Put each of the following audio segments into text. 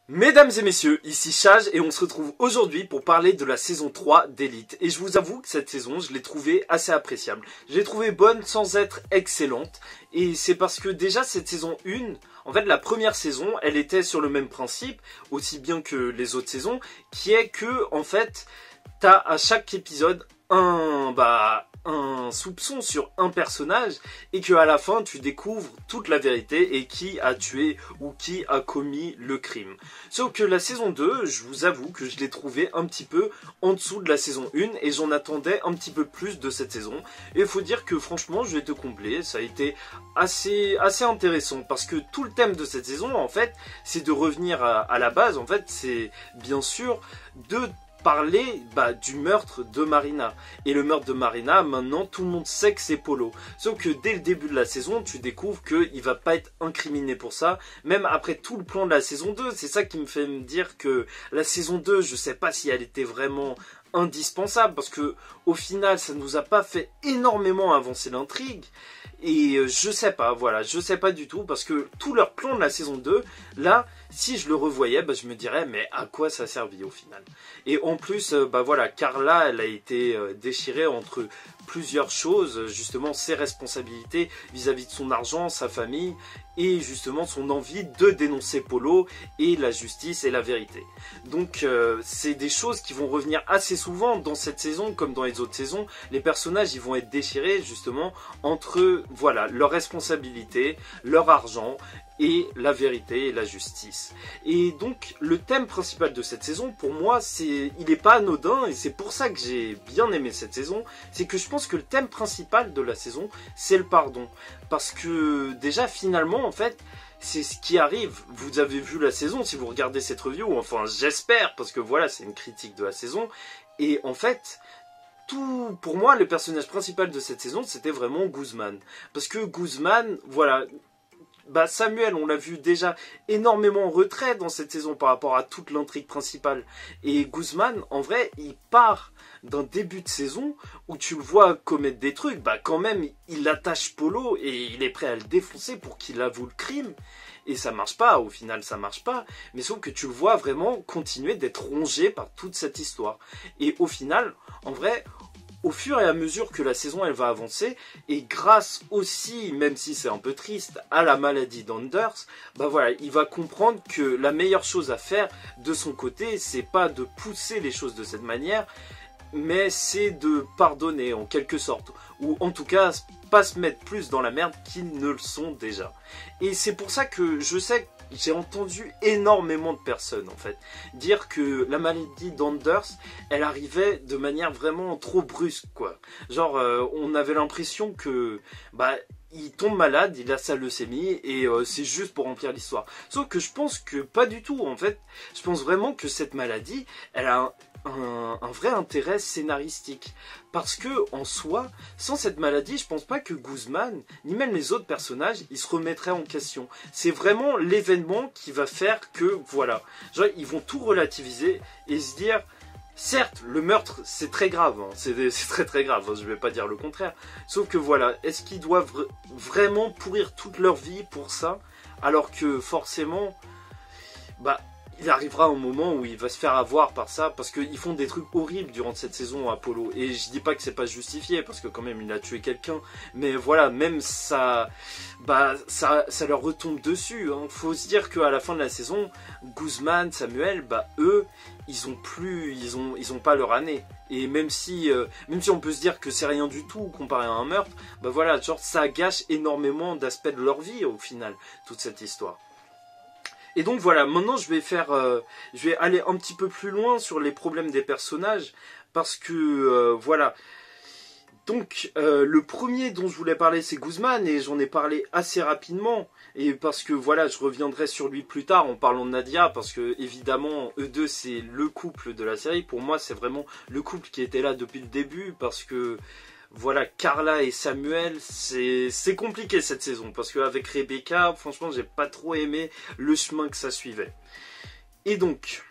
Mesdames et messieurs, ici Chage et on se retrouve aujourd'hui pour parler de la saison 3 d'Elite. Et je vous avoue que cette saison, je l'ai trouvée assez appréciable. Je l'ai trouvée bonne sans être excellente. Et c'est parce que déjà cette saison 1, en fait la première saison, elle était sur le même principe, aussi bien que les autres saisons, qui est que en fait, t'as à chaque épisode un soupçon sur un personnage et que à la fin tu découvres toute la vérité et qui a tué ou qui a commis le crime. Sauf que la saison 2, je vous avoue que je l'ai trouvé un petit peu en dessous de la saison 1 et j'en attendais un petit peu plus de cette saison. Et il faut dire que franchement, je vais te combler, ça a été assez intéressant parce que tout le thème de cette saison en fait, c'est de revenir à la base. En fait, c'est bien sûr de parler du meurtre de Marina. Et le meurtre de Marina, maintenant, tout le monde sait que c'est Polo. Sauf que dès le début de la saison, tu découvres qu'il va pas être incriminé pour ça, même après tout le plan de la saison 2. C'est ça qui me fait me dire que la saison 2, je sais pas si elle était vraiment indispensable, parce que au final, ça nous a pas fait énormément avancer l'intrigue. Et je sais pas, voilà, je sais pas du tout, parce que tout leur plan de la saison 2, là, si je le revoyais, je me dirais, mais à quoi ça a servi au final? Et en plus, voilà, Carla, elle a été déchirée entre plusieurs choses, justement ses responsabilités vis-à-vis de son argent, sa famille, et justement son envie de dénoncer Polo et la justice et la vérité. Donc c'est des choses qui vont revenir assez souvent dans cette saison comme dans les autres saisons. Les personnages ils vont être déchirés justement entre voilà leur responsabilité, leur argent et la vérité et la justice. Et donc le thème principal de cette saison pour moi il n'est pas anodin et c'est pour ça que j'ai bien aimé cette saison. C'est que je pense que le thème principal de la saison c'est le pardon. Parce que déjà finalement en fait c'est ce qui arrive. Vous avez vu la saison si vous regardez cette review, enfin j'espère parce que voilà c'est une critique de la saison. Et en fait tout, pour moi le personnage principal de cette saison c'était vraiment Guzman. Parce que Guzman voilà, Samuel, on l'a vu déjà énormément en retrait dans cette saison par rapport à toute l'intrigue principale. Et Guzman, en vrai, il part d'un début de saison où tu le vois commettre des trucs. Quand même, il attache Polo et il est prêt à le défoncer pour qu'il avoue le crime. Et ça marche pas, au final ça marche pas. Mais sauf que tu le vois vraiment continuer d'être rongé par toute cette histoire. Et au final, en vrai, au fur et à mesure que la saison elle va avancer, et grâce aussi, même si c'est un peu triste, à la maladie d'Anders, voilà, il va comprendre que la meilleure chose à faire de son côté, c'est pas de pousser les choses de cette manière, mais c'est de pardonner en quelque sorte, ou en tout cas pas se mettre plus dans la merde qu'ils ne le sont déjà. Et c'est pour ça que je sais que j'ai entendu énormément de personnes en fait dire que la maladie d'Anders elle arrivait de manière vraiment trop brusque quoi. Genre on avait l'impression que il tombe malade, il a sa leucémie et c'est juste pour remplir l'histoire. Sauf que je pense que pas du tout en fait. Je pense vraiment que cette maladie elle a un vrai intérêt scénaristique. Parce que, en soi, sans cette maladie, je pense pas que Guzman, ni même les autres personnages, ils se remettraient en question. C'est vraiment l'événement qui va faire que, voilà. Genre, ils vont tout relativiser et se dire, certes, le meurtre, c'est très grave, hein, c'est très très grave, hein, je vais pas dire le contraire. Sauf que voilà, est-ce qu'ils doivent vraiment pourrir toute leur vie pour ça, alors que forcément, il arrivera un moment où il va se faire avoir par ça, parce qu'ils font des trucs horribles durant cette saison à Apollo. Et je dis pas que c'est pas justifié, parce que quand même il a tué quelqu'un. Mais voilà, même ça, ça leur retombe dessus. Hein. Faut se dire qu'à la fin de la saison, Guzman, Samuel, eux, ils ont pas leur année. Et même si on peut se dire que c'est rien du tout comparé à un meurtre, voilà, genre ça gâche énormément d'aspects de leur vie au final, toute cette histoire. Et donc voilà, maintenant je vais aller un petit peu plus loin sur les problèmes des personnages, parce que voilà. Donc le premier dont je voulais parler c'est Guzman, et j'en ai parlé assez rapidement, et parce que voilà, je reviendrai sur lui plus tard en parlant de Nadia, parce que évidemment eux deux c'est le couple de la série, pour moi c'est vraiment le couple qui était là depuis le début, parce que voilà, Carla et Samuel, c'est compliqué cette saison, parce qu'avec Rebecca, franchement, j'ai pas trop aimé le chemin que ça suivait. Et donc,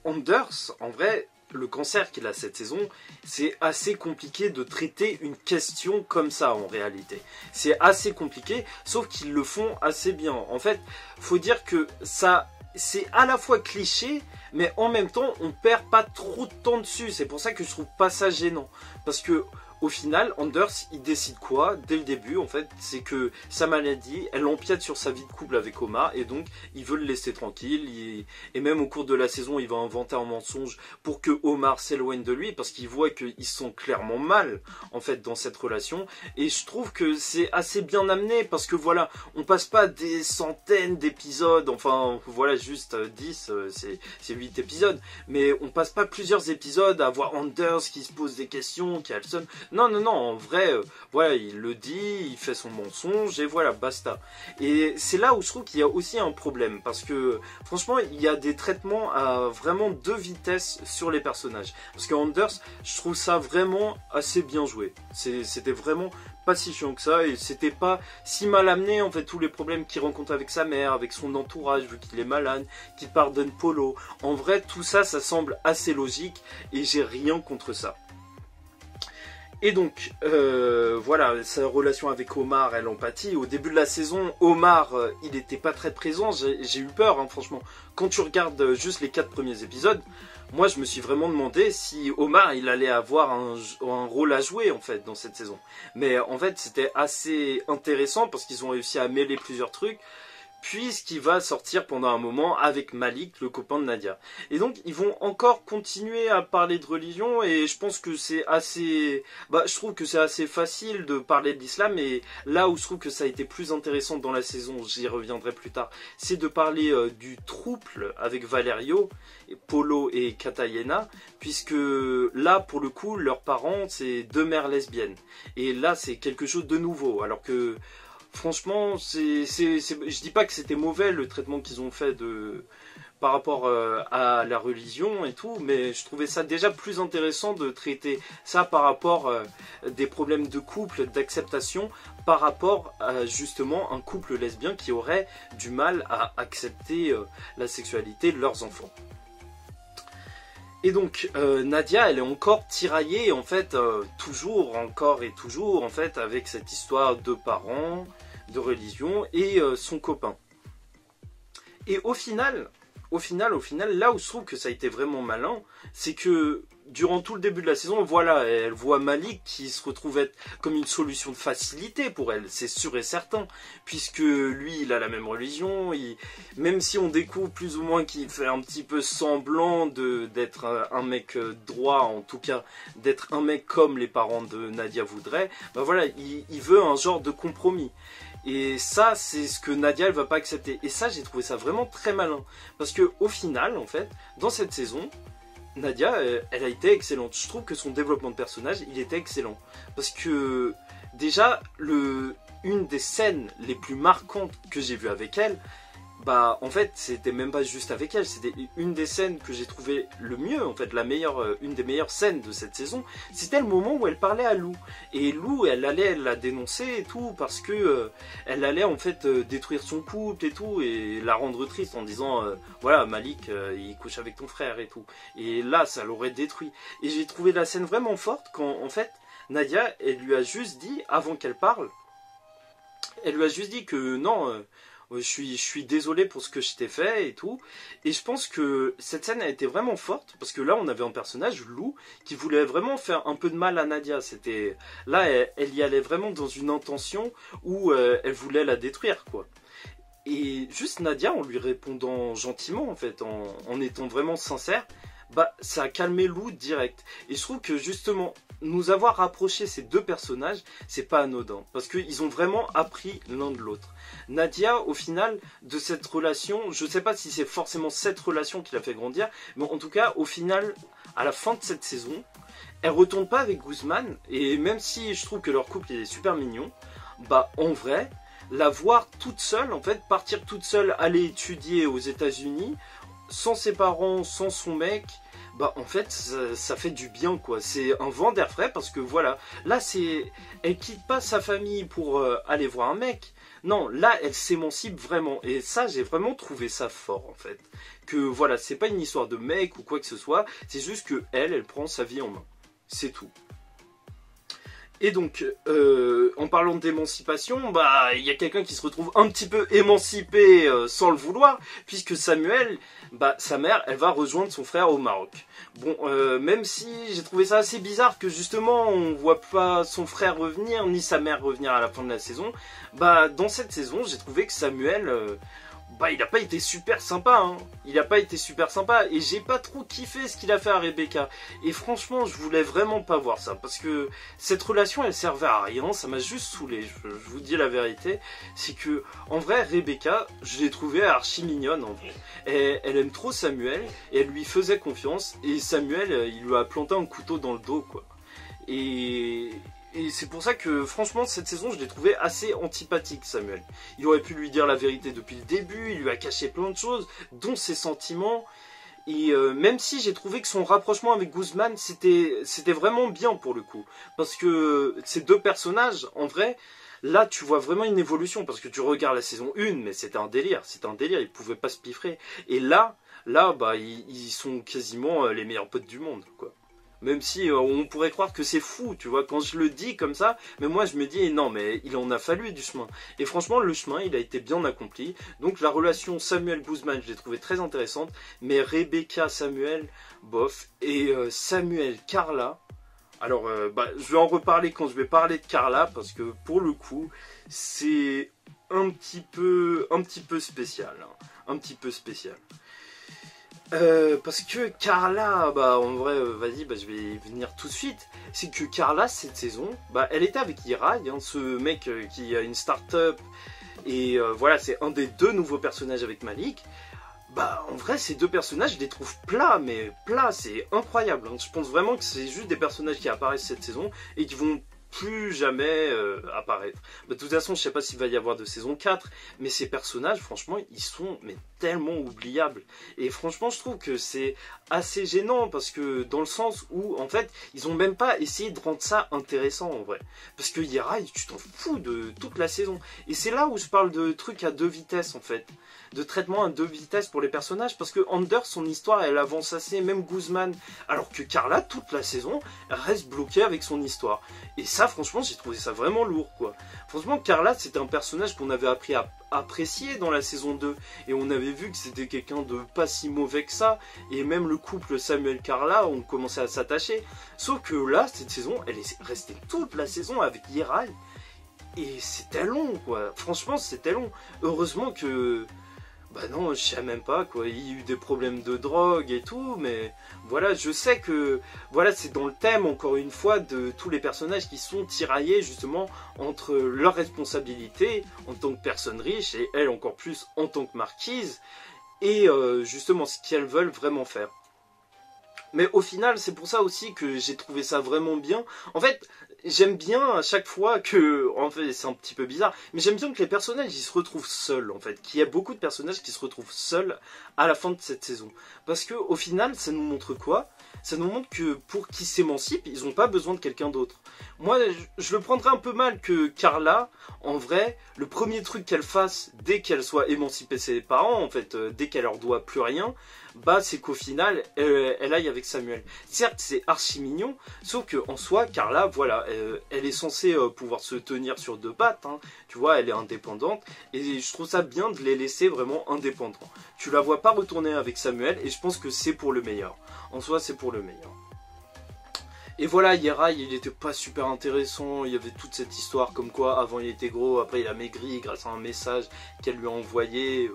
Anders, en vrai, le cancer qu'il a cette saison, c'est assez compliqué de traiter une question comme ça en réalité. C'est assez compliqué, sauf qu'ils le font assez bien. En fait, faut dire que ça, c'est à la fois cliché, mais en même temps, on perd pas trop de temps dessus. C'est pour ça que je trouve pas ça gênant. Parce que au final, Anders, il décide quoi dès le début, en fait, c'est que sa maladie, elle empiète sur sa vie de couple avec Omar, et donc il veut le laisser tranquille. Et même au cours de la saison, il va inventer un mensonge pour que Omar s'éloigne de lui, parce qu'il voit qu'ils sont clairement mal, en fait, dans cette relation. Et je trouve que c'est assez bien amené, parce que voilà, on passe pas des centaines d'épisodes, enfin, voilà, juste 10, c'est 8 épisodes, mais on passe pas plusieurs épisodes à voir Anders qui se pose des questions, qui a le seum. Non, non, non, en vrai, voilà, il le dit, il fait son mensonge, et voilà, basta. Et c'est là où je trouve qu'il y a aussi un problème, parce que, franchement, il y a des traitements à vraiment deux vitesses sur les personnages. Parce que Anders, je trouve ça vraiment assez bien joué. C'était vraiment pas si chiant que ça, et c'était pas si mal amené, en fait, tous les problèmes qu'il rencontre avec sa mère, avec son entourage, vu qu'il est malade, qu'il pardonne Polo. En vrai, tout ça, ça semble assez logique, et j'ai rien contre ça. Et donc, voilà, sa relation avec Omar, elle empathie. Au début de la saison, Omar, il n'était pas très présent. J'ai eu peur, hein, franchement. Quand tu regardes juste les 4 premiers épisodes, moi, je me suis vraiment demandé si Omar, il allait avoir un rôle à jouer, en fait, dans cette saison. Mais en fait, c'était assez intéressant parce qu'ils ont réussi à mêler plusieurs trucs. Puisqu'il va sortir pendant un moment avec Malik, le copain de Nadia. Et donc, ils vont encore continuer à parler de religion, et je pense que c'est assez... je trouve que c'est assez facile de parler de l'islam, et là où je trouve que ça a été plus intéressant dans la saison, j'y reviendrai plus tard, c'est de parler du trouble avec Valerio, Polo et Katayena, puisque là, pour le coup, leurs parents, c'est 2 mères lesbiennes. Et là, c'est quelque chose de nouveau, alors que... Franchement, je dis pas que c'était mauvais le traitement qu'ils ont fait par rapport à la religion et tout, mais je trouvais ça déjà plus intéressant de traiter ça par rapport des problèmes de couple, d'acceptation, par rapport à justement un couple lesbien qui aurait du mal à accepter la sexualité de leurs enfants. Et donc Nadia, elle est encore tiraillée en fait, toujours, encore et toujours en fait, avec cette histoire de parents, de religion et son copain. Et au final, là où je trouve que ça a été vraiment malin, c'est que durant tout le début de la saison, voilà, elle voit Malik qui se retrouve être comme une solution de facilité pour elle, c'est sûr et certain, puisque lui, il a la même religion, même si on découvre plus ou moins qu'il fait un petit peu semblant d'être un mec droit, en tout cas d'être un mec comme les parents de Nadia voudraient, voilà, il veut un genre de compromis. Et ça, c'est ce que Nadia, elle va pas accepter. Et ça, j'ai trouvé ça vraiment très malin. Parce que au final, en fait, dans cette saison, Nadia, elle a été excellente. Je trouve que son développement de personnage, il était excellent. Parce que, déjà, une des scènes les plus marquantes que j'ai vues avec elle, en fait, c'était même pas juste avec elle, c'était une des scènes que j'ai trouvé le mieux, en fait, une des meilleures scènes de cette saison, c'était le moment où elle parlait à Lou. Et Lou, elle allait la dénoncer et tout, parce que elle allait en fait détruire son couple et tout, et la rendre triste en disant, voilà, Malik, il couche avec ton frère et tout. Et là, ça l'aurait détruit. Et j'ai trouvé la scène vraiment forte quand, en fait, Nadia, elle lui a juste dit, avant qu'elle parle, elle lui a juste dit que non... je suis désolé pour ce que je t'ai fait et tout. Et je pense que cette scène a été vraiment forte parce que là, on avait un personnage, Lou, qui voulait vraiment faire un peu de mal à Nadia. Là, elle y allait vraiment dans une intention où elle voulait la détruire, quoi. Et juste Nadia, en lui répondant gentiment, en fait, en étant vraiment sincère, ça a calmé Lou direct. Et je trouve que justement, nous avoir rapproché ces deux personnages, c'est pas anodin. Parce qu'ils ont vraiment appris l'un de l'autre. Nadia, au final, de cette relation, je sais pas si c'est forcément cette relation qui l'a fait grandir, mais en tout cas, au final, à la fin de cette saison, elle retourne pas avec Guzman, et même si je trouve que leur couple il est super mignon, en vrai, la voir toute seule, en fait, partir toute seule, aller étudier aux États-Unis, sans ses parents, sans son mec, en fait, ça fait du bien, quoi. C'est un vent d'air frais parce que voilà, là, elle quitte pas sa famille pour aller voir un mec. Non, là, elle s'émancipe vraiment. Et ça, j'ai vraiment trouvé ça fort, en fait. Que voilà, c'est pas une histoire de mec ou quoi que ce soit. C'est juste que elle prend sa vie en main. C'est tout. Et donc, en parlant d'émancipation, bah, il y a quelqu'un qui se retrouve un petit peu émancipé sans le vouloir, puisque Samuel, bah, sa mère, elle va rejoindre son frère au Maroc. Bon, même si j'ai trouvé ça assez bizarre que justement on voit pas son frère revenir, ni sa mère revenir à la fin de la saison, bah, dans cette saison, j'ai trouvé que Samuel... bah, il a pas été super sympa, hein. Il a pas été super sympa et j'ai pas trop kiffé ce qu'il a fait à Rebecca. Et franchement, je voulais vraiment pas voir ça parce que cette relation, elle servait à rien. Ça m'a juste saoulé. Je vous dis la vérité, c'est que en vrai, Rebecca, je l'ai trouvée archi mignonne en vrai. Elle aime trop Samuel et elle lui faisait confiance. Et Samuel, il lui a planté un couteau dans le dos, quoi. Et c'est pour ça que franchement cette saison je l'ai trouvé assez antipathique Samuel. Il aurait pu lui dire la vérité depuis le début, il lui a caché plein de choses, dont ses sentiments. Et même si j'ai trouvé que son rapprochement avec Guzman c'était vraiment bien pour le coup. Parce que ces deux personnages en vrai, là tu vois vraiment une évolution. Parce que tu regardes la saison 1 mais c'était un délire, ils pouvaient pas se piffrer. Et là bah ils sont quasiment les meilleurs potes du monde quoi. Même si on pourrait croire que c'est fou, tu vois, quand je le dis comme ça, mais moi je me dis non, mais il en a fallu du chemin. Et franchement, le chemin, il a été bien accompli. Donc la relation Samuel-Guzman, je l'ai trouvée très intéressante, mais Rebecca-Samuel, bof, et Samuel-Carla, alors bah, je vais en reparler quand je vais parler de Carla, parce que pour le coup, c'est un petit peu spécial, hein, un petit peu spécial. Parce que Carla, bah en vrai, vas-y, bah, je vais y venir tout de suite. C'est que Carla, cette saison, bah elle était avec Hirai, hein, ce mec qui a une start-up. Et voilà, c'est un des deux nouveaux personnages avec Malik. Bah en vrai, ces deux personnages, je les trouve plats, mais plats, c'est incroyable. Hein. Je pense vraiment que c'est juste des personnages qui apparaissent cette saison et qui vont plus jamais apparaître. Bah, de toute façon, je sais pas s'il va y avoir de saison 4, mais ces personnages, franchement, ils sont mais tellement oubliables. Et franchement, je trouve que c'est assez gênant parce que dans le sens où, en fait, ils ont même pas essayé de rendre ça intéressant en vrai. Parce que Hirai, tu t'en fous de toute la saison. Et c'est là où je parle de trucs à deux vitesses en fait. De traitement à deux vitesses pour les personnages. Parce que Anders, son histoire, elle avance assez, même Guzman. Alors que Carla, toute la saison, elle reste bloquée avec son histoire. Et ça, franchement, j'ai trouvé ça vraiment lourd, quoi. Franchement, Carla, c'était un personnage qu'on avait appris à apprécier dans la saison 2. Et on avait vu que c'était quelqu'un de pas si mauvais que ça. Et même le couple Samuel-Carla, on commençait à s'attacher. Sauf que là, cette saison, elle est restée toute la saison avec Hirai. Et c'était long, quoi. Franchement, c'était long. Heureusement que... Bah non, je sais même pas quoi, il y a eu des problèmes de drogue et tout, mais voilà, je sais que voilà, c'est dans le thème encore une fois de tous les personnages qui sont tiraillés justement entre leurs responsabilités en tant que personne riche et elle encore plus en tant que marquise et justement ce qu'elles veulent vraiment faire. Mais au final, c'est pour ça aussi que j'ai trouvé ça vraiment bien. En fait, j'aime bien à chaque fois que... En fait, c'est un petit peu bizarre, mais j'aime bien que les personnages, ils se retrouvent seuls, en fait. Qu'il y a beaucoup de personnages qui se retrouvent seuls à la fin de cette saison. Parce que au final, ça nous montre quoi? Ça nous montre que pour qu'ils s'émancipent, ils n'ont pas besoin de quelqu'un d'autre. Moi, je le prendrais un peu mal que Carla, en vrai, le premier truc qu'elle fasse dès qu'elle soit émancipée de ses parents, en fait, dès qu'elle leur doit plus rien, bah c'est qu'au final, elle aille avec Samuel. Certes, c'est archi mignon, sauf qu'en soi, Carla, voilà, elle est censée pouvoir se tenir sur deux pattes, hein, tu vois, elle est indépendante, et je trouve ça bien de les laisser vraiment indépendants. Tu la vois pas retourner avec Samuel, et je pense que c'est pour le meilleur. En soi, c'est pour le meilleur. Et voilà, Hirai, il était pas super intéressant, il y avait toute cette histoire comme quoi avant il était gros, après il a maigri grâce à un message qu'elle lui a envoyé.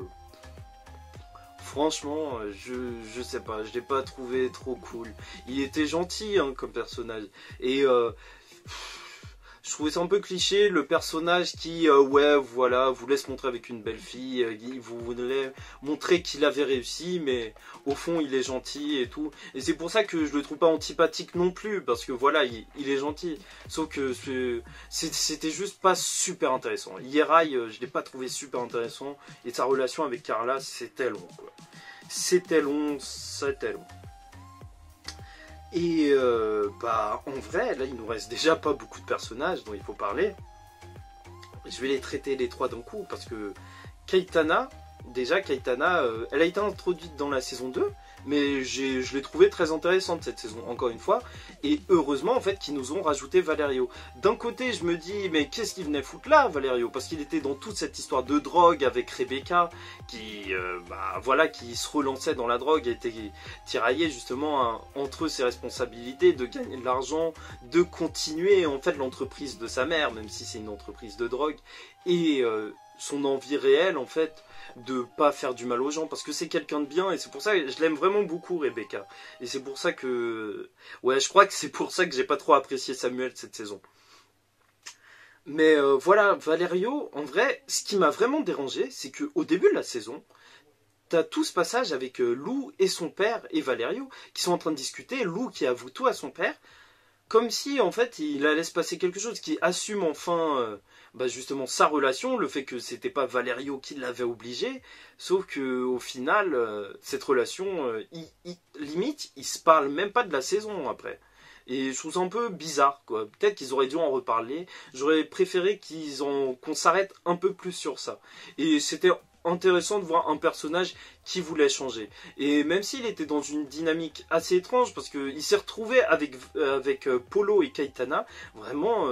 Franchement, je sais pas, je l'ai pas trouvé trop cool. Il était gentil hein, comme personnage. Et je trouvais ça un peu cliché, le personnage qui, ouais, voilà, vous laisse montrer avec une belle fille, vous voulez montrer qu'il avait réussi, mais au fond, il est gentil et tout. Et c'est pour ça que je le trouve pas antipathique non plus, parce que voilà, il est gentil. Sauf que c'était juste pas super intéressant. Hirai, je l'ai pas trouvé super intéressant, et sa relation avec Carla, c'était long, quoi. C'était long, c'était long. Et bah en vrai, là il nous reste déjà pas beaucoup de personnages dont il faut parler. je vais les traiter les 3 d'un coup, parce que Kaitana, déjà Kaitana, elle a été introduite dans la saison 2, mais je l'ai trouvée très intéressante cette saison, encore une fois, et heureusement en fait qu'ils nous ont rajouté Valerio. D'un côté je me dis, mais qu'est-ce qu'il venait foutre là Valerio, parce qu'il était dans toute cette histoire de drogue avec Rebecca, qui voilà, qui se relançait dans la drogue et était tiraillé justement entre ses responsabilités de gagner de l'argent, de continuer en fait l'entreprise de sa mère, même si c'est une entreprise de drogue, et son envie réelle en fait de pas faire du mal aux gens, parce que c'est quelqu'un de bien, et c'est pour ça que je l'aime vraiment beaucoup, Rebecca, et c'est pour ça que ouais, je crois que c'est pour ça que j'ai pas trop apprécié Samuel cette saison. Mais voilà, Valerio, en vrai, ce qui m'a vraiment dérangé, c'est que au début de la saison, t'as tout ce passage avec Lou et son père et Valerio qui sont en train de discuter, Lou qui avoue tout à son père, comme si en fait il allait se passer quelque chose, qui assume enfin justement sa relation, le fait que c'était pas Valerio qui l'avait obligé, sauf que au final cette relation, limite ils se parlent même pas de la saison après. Et je trouve ça un peu bizarre, quoi. Peut-être qu'ils auraient dû en reparler. J'aurais préféré qu'on s'arrête un peu plus sur ça. Et c'était intéressant de voir un personnage qui voulait changer. Et même s'il était dans une dynamique assez étrange, parce qu'il s'est retrouvé avec Polo et Kaitana, vraiment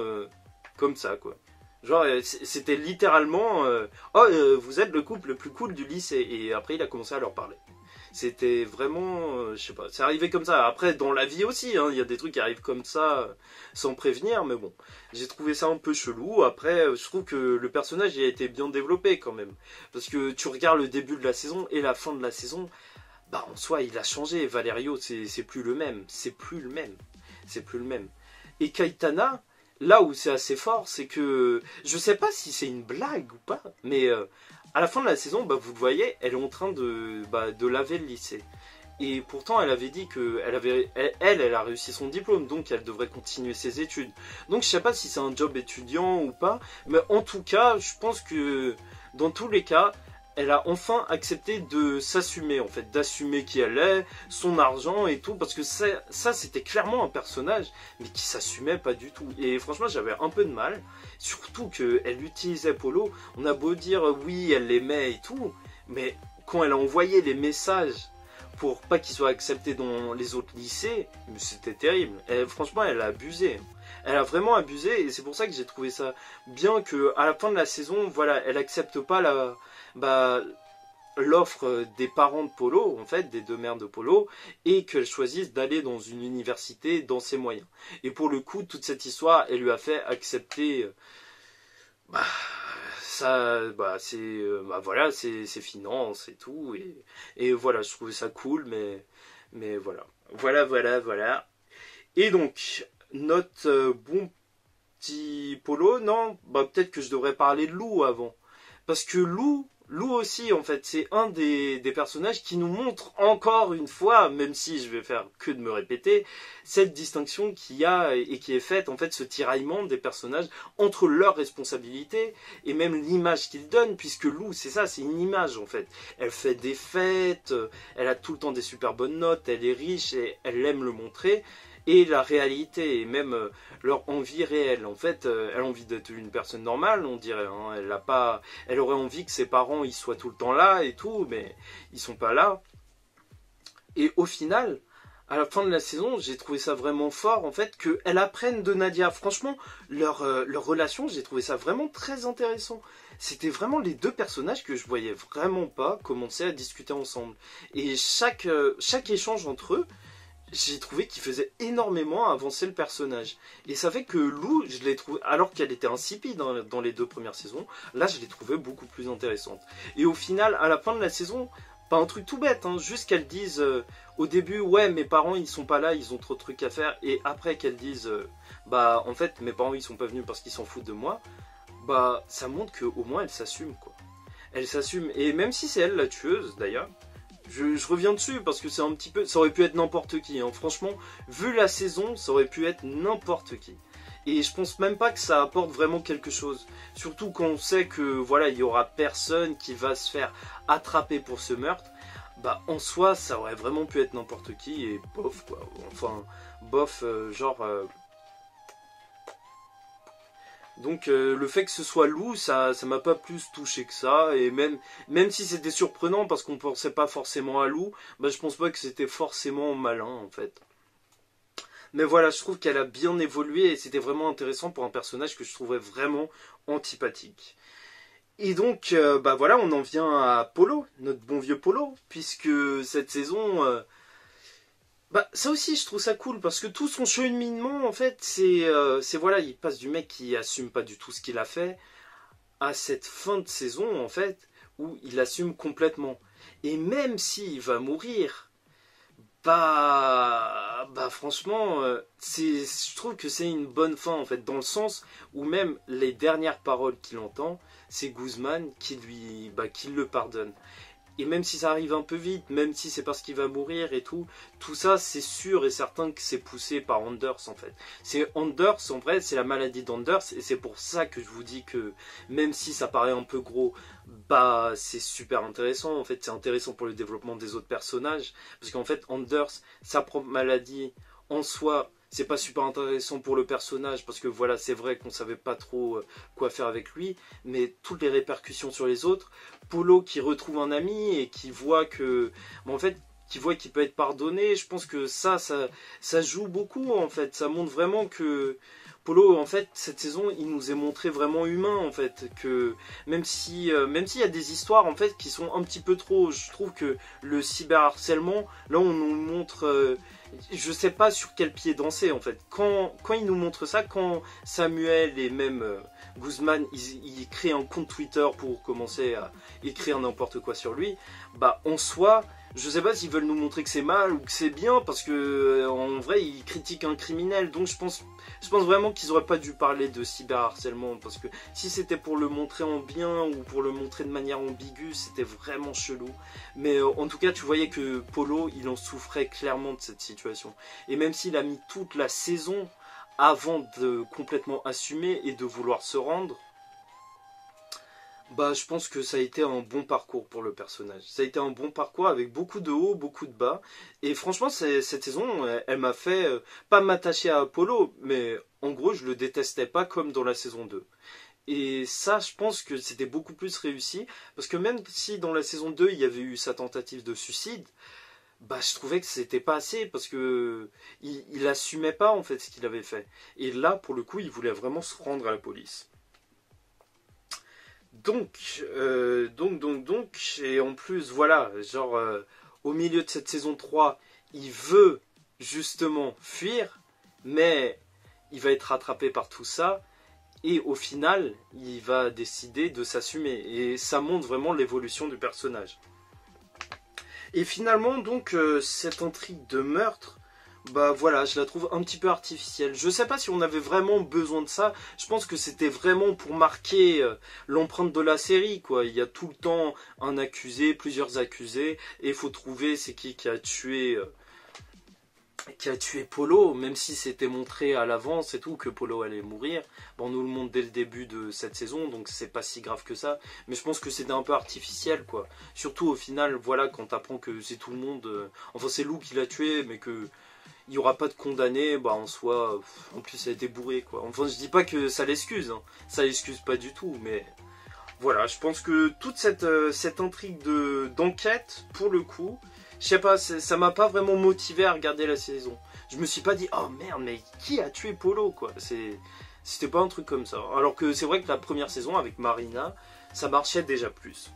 comme ça, quoi. Genre, c'était littéralement vous êtes le couple le plus cool du lycée. Et après, il a commencé à leur parler. C'était vraiment, je sais pas, c'est arrivé comme ça. Après, dans la vie aussi, hein, il y a des trucs qui arrivent comme ça, sans prévenir, mais bon. J'ai trouvé ça un peu chelou. Après, je trouve que le personnage il a été bien développé quand même. Parce que tu regardes le début de la saison et la fin de la saison, bah en soi, il a changé. Valerio, c'est plus le même. C'est plus le même. C'est plus le même. Et Kaitana, là où c'est assez fort, c'est que, je sais pas si c'est une blague ou pas, mais à la fin de la saison, vous le voyez, elle est en train de laver le lycée. Et pourtant, elle avait dit elle a réussi son diplôme, donc elle devrait continuer ses études. Donc je sais pas si c'est un job étudiant ou pas, mais en tout cas, je pense que dans tous les cas, elle a enfin accepté de s'assumer, en fait, d'assumer qui elle est, son argent et tout, parce que ça c'était clairement un personnage, mais qui s'assumait pas du tout. Et franchement, j'avais un peu de mal, surtout qu'elle utilisait Polo. On a beau dire oui, elle l'aimait et tout, mais quand elle a envoyé les messages pour pas qu'il soit accepté dans les autres lycées, c'était terrible. Franchement, elle a abusé. Elle a vraiment abusé, et c'est pour ça que j'ai trouvé ça bien que à la fin de la saison, voilà, elle accepte pas l'offre des parents de Polo, en fait, des deux mères de Polo, et qu'elle choisisse d'aller dans une université dans ses moyens. Et pour le coup, toute cette histoire, elle lui a fait accepter voilà, ses finances et tout, et voilà, je trouvais ça cool, mais voilà. Voilà. Et donc, notre bon petit Polo, non, peut-être que je devrais parler de Lou avant. Parce que Lou aussi, en fait, c'est un des personnages qui nous montre encore une fois, même si je vais faire que de me répéter, cette distinction qu'il y a et qui est faite, en fait, ce tiraillement des personnages entre leurs responsabilités et même l'image qu'ils donnent, puisque Lou, c'est ça, c'est une image, en fait. Elle fait des fêtes, elle a tout le temps des super bonnes notes, elle est riche et elle aime le montrer. Et la réalité, et même leur envie réelle. En fait, elle a envie d'être une personne normale, on dirait. Hein. Elle aurait envie que ses parents ils soient tout le temps là et tout, mais ils sont pas là. Et au final, à la fin de la saison, j'ai trouvé ça vraiment fort, en fait, qu'elle apprenne de Nadia. Franchement, leur relation, j'ai trouvé ça vraiment très intéressant. C'était vraiment les deux personnages que je voyais vraiment pas commencer à discuter ensemble. Et chaque échange entre eux, j'ai trouvé qu'il faisait énormément avancer le personnage. Et ça fait que Lou, je l'ai trouvé, alors qu'elle était insipide dans les 2 premières saisons, là je l'ai trouvée beaucoup plus intéressante. Et au final, à la fin de la saison, pas un truc tout bête, hein, juste qu'elles disent au début, ouais, mes parents ils sont pas là, ils ont trop de trucs à faire, et après qu'elles disent, en fait, mes parents ils sont pas venus parce qu'ils s'en foutent de moi, ça montre qu'au moins elle s'assume, quoi. Elle s'assume, et même si c'est elle la tueuse d'ailleurs, je reviens dessus parce que c'est un petit peu, ça aurait pu être n'importe qui, hein. Franchement, vu la saison, ça aurait pu être n'importe qui. Et je pense même pas que ça apporte vraiment quelque chose. Surtout quand on sait que voilà, il y aura personne qui va se faire attraper pour ce meurtre. En soi, ça aurait vraiment pu être n'importe qui et bof quoi. Enfin, bof, Donc le fait que ce soit Lou, ça m'a pas plus touché que ça. Et même si c'était surprenant parce qu'on pensait pas forcément à Lou, bah, je pense pas que c'était forcément malin en fait. Mais voilà, je trouve qu'elle a bien évolué et c'était vraiment intéressant pour un personnage que je trouvais vraiment antipathique. Et donc, bah voilà, on en vient à Polo, notre bon vieux Polo, puisque cette saison, bah ça aussi, je trouve ça cool parce que tout son cheminement, en fait, c'est voilà, il passe du mec qui assume pas du tout ce qu'il a fait à cette fin de saison, en fait, où il assume complètement. Et même s'il va mourir, bah franchement, je trouve que c'est une bonne fin en fait, dans le sens où même les dernières paroles qu'il entend, c'est Guzman qui le pardonne. Et même si ça arrive un peu vite, même si c'est parce qu'il va mourir et tout ça c'est sûr et certain que c'est poussé par Anders en fait. C'est Anders, en vrai, c'est la maladie d'Anders et c'est pour ça que je vous dis que même si ça paraît un peu gros, bah c'est super intéressant. En fait, c'est intéressant pour le développement des autres personnages parce qu'en fait, Anders, sa propre maladie en soi, c'est pas super intéressant pour le personnage parce que voilà, c'est vrai qu'on savait pas trop quoi faire avec lui, mais toutes les répercussions sur les autres. Polo qui retrouve un ami et qui voit que, bon, en fait, qui voit qu'il peut être pardonné, je pense que ça joue beaucoup en fait. Ça montre vraiment que Polo, en fait, cette saison, il nous est montré vraiment humain en fait. Que même s'il y a des histoires en fait qui sont un petit peu trop, je trouve que le cyberharcèlement, là, on nous montre. Je sais pas sur quel pied danser en fait. Quand il nous montre ça, quand Samuel et même Guzman, ils créent un compte Twitter pour commencer à écrire n'importe quoi sur lui, bah en soi, je sais pas s'ils veulent nous montrer que c'est mal ou que c'est bien, parce que en vrai, ils critiquent un criminel. Donc je pense vraiment qu'ils auraient pas dû parler de cyberharcèlement, parce que si c'était pour le montrer en bien ou pour le montrer de manière ambiguë, c'était vraiment chelou. Mais en tout cas, tu voyais que Polo, il en souffrait clairement de cette situation. Et même s'il a mis toute la saison avant de complètement assumer et de vouloir se rendre, bah, je pense que ça a été un bon parcours pour le personnage. Ça a été un bon parcours avec beaucoup de hauts, beaucoup de bas. Et franchement, cette saison, elle m'a fait pas m'attacher à Apollo, mais en gros, je le détestais pas comme dans la saison 2. Et ça, je pense que c'était beaucoup plus réussi, parce que même si dans la saison 2, il y avait eu sa tentative de suicide, bah, je trouvais que c'était pas assez, parce que il assumait pas en fait ce qu'il avait fait. Et là, pour le coup, il voulait vraiment se rendre à la police. Et en plus, voilà, genre, au milieu de cette saison 3, il veut justement fuir, mais il va être rattrapé par tout ça, et au final, il va décider de s'assumer, et ça montre vraiment l'évolution du personnage. Et finalement, donc, cette intrigue de meurtre, bah voilà, je la trouve un petit peu artificielle. Je sais pas si on avait vraiment besoin de ça. Je pense que c'était vraiment pour marquer l'empreinte de la série, quoi. Il y a tout le temps un accusé, plusieurs accusés, et il faut trouver c'est qui a tué Polo, même si c'était montré à l'avance et tout que Polo allait mourir. Bon, on nous le montre dès le début de cette saison, donc c'est pas si grave que ça. Mais je pense que c'était un peu artificiel, quoi. Surtout au final, voilà, quand t'apprends que c'est tout le monde. Enfin, c'est Lou qui l'a tué, mais que il n'y aura pas de condamné, bah en soi, en plus ça a été bourré quoi. Enfin je dis pas que ça l'excuse, hein. Ça l'excuse pas du tout, mais voilà, je pense que toute cette intrigue d'enquête, pour le coup, je sais pas, ça m'a pas vraiment motivé à regarder la saison. Je me suis pas dit, oh merde, mais qui a tué Polo quoi. C'était pas un truc comme ça. Alors que c'est vrai que la première saison avec Marina, ça marchait déjà plus.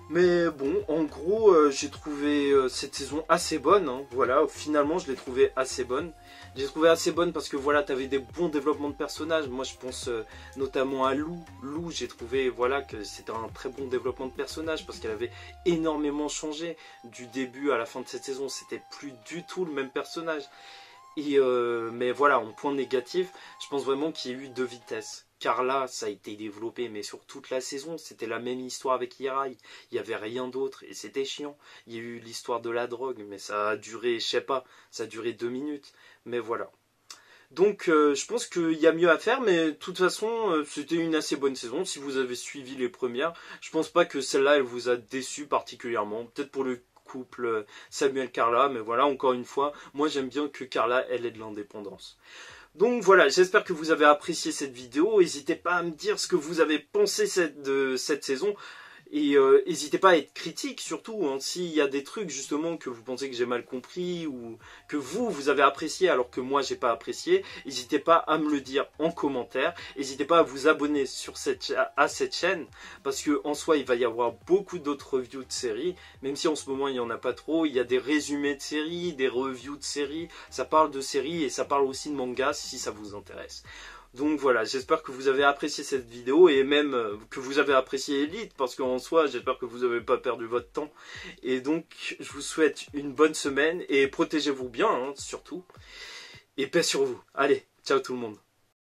Mais bon, en gros, j'ai trouvé cette saison assez bonne. Hein. Voilà, finalement, je l'ai trouvée assez bonne. J'ai trouvé assez bonne parce que voilà, t'avais des bons développements de personnages. Moi, je pense notamment à Lou. Lou, j'ai trouvé voilà que c'était un très bon développement de personnage parce qu'elle avait énormément changé du début à la fin de cette saison. C'était plus du tout le même personnage. Et mais voilà, en point négatif, je pense vraiment qu'il y a eu deux vitesses. Carla, ça a été développé, mais sur toute la saison, c'était la même histoire avec Hirai. Il n'y avait rien d'autre et c'était chiant. Il y a eu l'histoire de la drogue, mais ça a duré, je sais pas, ça a duré 2 minutes. Mais voilà. Donc je pense qu'il y a mieux à faire, mais de toute façon, c'était une assez bonne saison. Si vous avez suivi les premières, je pense pas que celle-là, elle vous a déçu particulièrement. Peut-être pour le couple Samuel Carla, mais voilà, encore une fois, moi j'aime bien que Carla, elle ait de l'indépendance. Donc voilà, j'espère que vous avez apprécié cette vidéo. N'hésitez pas à me dire ce que vous avez pensé de cette saison. Et n'hésitez pas à être critique surtout, hein, s'il y a des trucs justement que vous pensez que j'ai mal compris ou que vous avez apprécié alors que moi j'ai pas apprécié, n'hésitez pas à me le dire en commentaire, n'hésitez pas à vous abonner à cette chaîne parce que en soi il va y avoir beaucoup d'autres reviews de séries, même si en ce moment il n'y en a pas trop, il y a des résumés de séries, des reviews de séries, ça parle de séries et ça parle aussi de mangas si ça vous intéresse. Donc voilà, j'espère que vous avez apprécié cette vidéo et même que vous avez apprécié Elite parce qu'en soi, j'espère que vous n'avez pas perdu votre temps. Et donc, je vous souhaite une bonne semaine et protégez-vous bien, hein, surtout. Et paix sur vous. Allez, ciao tout le monde.